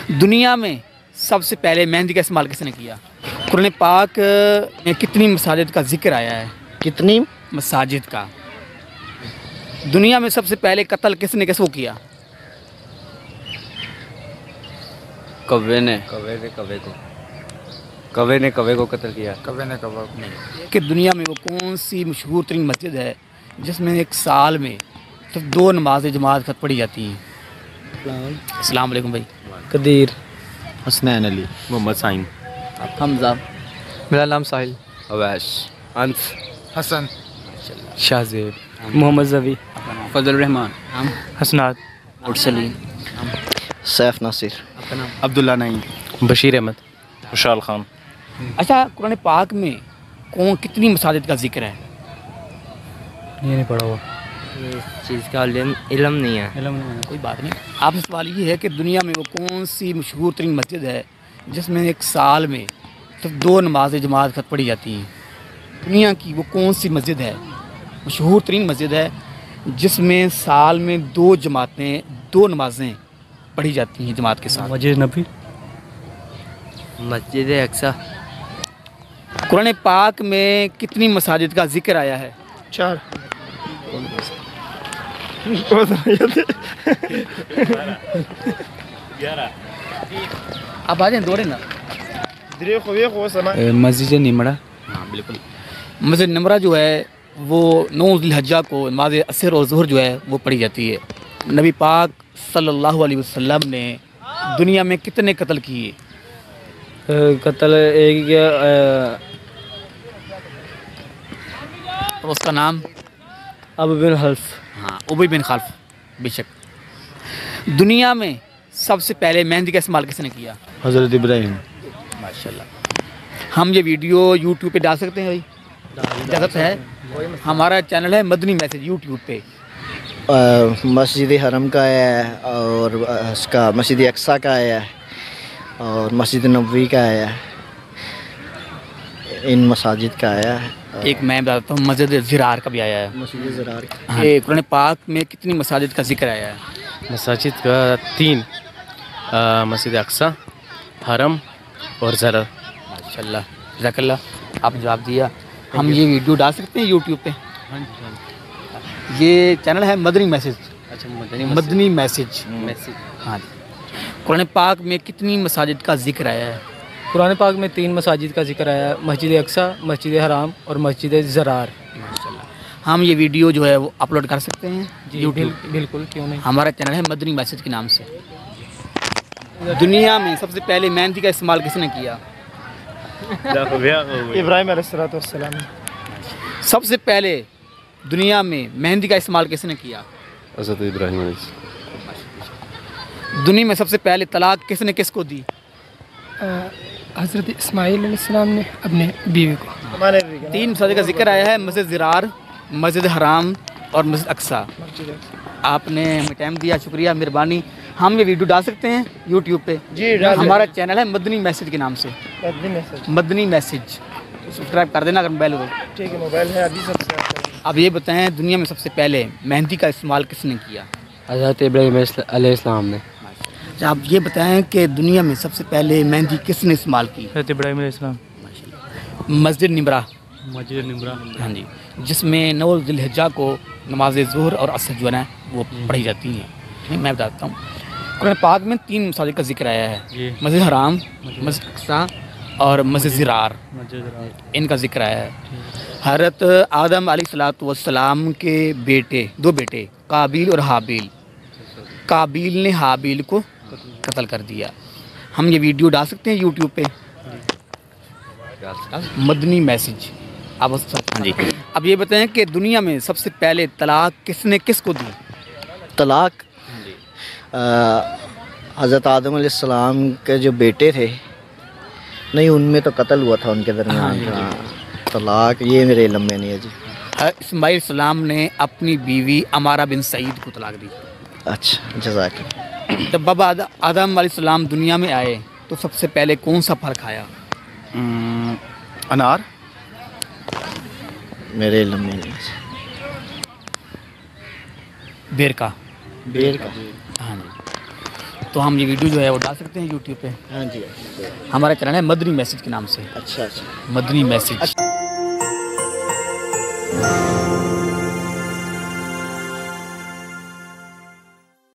दुनिया में सबसे पहले मेहंदी का इस्तेमाल किसने किया? कुरान पाक में कितनी मसाजिद का जिक्र आया है? कितनी मसाजिद का। दुनिया में सबसे पहले कत्ल किसने किसको किया? कव्वे ने कव्वे को कत्ल किया। कि दुनिया में वो कौन सी मशहूर तरीन मस्जिद है जिसमें एक साल में सिर्फ 2 नमाज़ जमात खत पढ़ी जाती हैं? अस्सलाम वालेकुम भाई। कदीर, हसनैन अली, मोहम्मद साइम, हमजा, मेरा नाम साहिल, अवैश, अंस, हसन, शाहजेब, मोहम्मद जवी, फजल रहमान, हसनात, मुरसलीन, सैफ नासिर, अब्दुल्ला नईम, बशीर अहमद, खुशाल खान। अच्छा, कुरान पाक में कितनी मसाजिद का जिक्र है? ये नहीं पढ़ा हुआ, इस चीज़ का इल्म नहीं है। कोई बात नहीं। आपसे सवाल ये है कि दुनिया में वो कौन सी मशहूर तरीन मस्जिद है जिसमें एक साल में सिर्फ 2 नमाज़ जमात खत पढ़ी जाती हैं? दुनिया की वो कौन सी मस्जिद है, मशहूर तरीन मस्जिद है जिसमें साल में 2 नमाज़ें पढ़ी जाती हैं जमात के साथ? मस्जिद नबी, मस्जिद अक्सा। कुरान पाक में कितनी मसाजिद का जिक्र आया है? 4। आप आ जाए, दौड़े ना। मस्जिद निमड़ा। हाँ बिल्कुल। मस्जिद नमरा जो है वो 9 ज़िलहज्जा को नमाज असर और ज़ुहर जो है वो पढ़ी जाती है। नबी पाक सल्लल्लाहु अलैहि वसल्लम ने दुनिया में कितने कत्ल किए? कत्ल एक या और उसका नाम? अबू बिन हल्फ। हाँ, उबई बिन खाल्फ। बेशक। दुनिया में सबसे पहले मेहंदी का इस्तेमाल किसने किया? हज़रत इब्राहिम। माशाल्लाह। हम ये वीडियो यूट्यूब पे डाल सकते हैं भाई? इजाज़त है? हमारा चैनल है मदनी मैसेज यूट्यूब पे। मस्जिद हरम का है और उसका मस्जिद अक्सा का है और मस्जिद नबवी का है, इन मसाजिद का आया है। एक मैं बताता हूँ, मस्जिद ज़िरार का भी आया है। मस्जिद ज़रार हाँ, कुरान पाक में कितनी मसाजिद का जिक्र आया है? मसाजिद का 3, मस्जिद अक्सा, हरम और ज़रा। माशाल्लाह, जज़ाकल्लाह, आपने जवाब दिया। हम ये वीडियो डाल सकते हैं यूट्यूब पे? ये चैनल है मदनी मैसेज। अच्छा, मदनी मैसेज। हाँ जी। कुरान पाक में कितनी मसाजिद का जिक्र आया है? कुरान पाक में 3 मसाजिद का जिक्र आया है, मस्जिद अक्सा, मस्जिद हराम और मस्जिद ज़रार। हम ये वीडियो जो है वो अपलोड कर सकते हैं यूट्यूब? बिल्कुल, क्यों नहीं। हमारा चैनल है मदनी मैसेज के नाम से। दुनिया में सबसे पहले मेहंदी का इस्तेमाल किसने किया? इब्राहिम अलैहिस्सलाम। सबसे पहले दुनिया में मेहंदी का इस्तेमाल किसने किया? हज़रत इब्राहिम। दुनिया में सबसे पहले तलाक किसने किसको दी? हज़रत इस्माइल अलैहिस्सलाम ने अपने बीवी को। 3 मसाजिद का जिक्र आया है, मस्जिद ज़िरार, मस्जिद हराम और मस्जिद अक्सा। आपने हमें टाइम दिया, शुक्रिया, मेहरबानी। हम ये वीडियो डाल सकते हैं यूट्यूब पे? जी, हमारा चैनल है मदनी मैसेज के नाम से। मदनी मैसेज सब्सक्राइब कर देना अगर मोबाइल हो। ठीक है, मोबाइल है, अभी सब्सक्राइब करें। अब ये बताएं, दुनिया में सबसे पहले मेहंदी का इस्तेमाल किसने किया? हज़रत इब्राहिम अलैहिस्सलाम ने। अच्छा, आप ये बताएं कि दुनिया में सबसे पहले मेहंदी किसने इस्तेमाल की? हज़रत इब्राहिम अलैहिस्सलाम। मस्जिद निमरा। मस्जिद निमरा। हाँ जी, जिसमें 9 ज़िलहज्जा को नमाज ज़ुहर और असर जो है ना वो पढ़ी जाती हैं। मैं बताता हूँ, कुरान पाक में 3 मसाजिद का जिक्र आया है, मस्जिद हराम, मस्जिद अक्सा और मस्जिद ज़िरार। इनका जिक्र आया है। हज़रत आदम अलैहिस्सलाम के 2 बेटे काबिल और हाबिल। काबिल ने हाबिल को कत्ल कर दिया। हम ये वीडियो डाल सकते हैं यूट्यूब पे? मदनी मैसेज। अब हाँ जी, अब ये बताएं कि दुनिया में सबसे पहले तलाक किसने किसको दी? तलाक हज़रत आदम अलैहिस्सलाम के जो बेटे थे, नहीं उनमें तो कत्ल हुआ था उनके दरमियान। हाँ, तलाक ये मेरे इल्म में नहीं है जी। इस्माइल सलाम ने अपनी बीवी अमारा बिन सईद को तलाक दी। अच्छा, जज़ाक। जब बाबा आदम अलैहिस्सलाम दुनिया में आए तो सबसे पहले कौन सा फल खाया? अनार। मेरे इल्म में नहीं। बेर का। बेर का। हाँ जी। तो हम ये वीडियो जो है वो डाल सकते हैं यूट्यूब पे। हाँ जी। हमारा चैनल है मदनी मैसेज के नाम से। अच्छा अच्छा। मदनी मैसेज।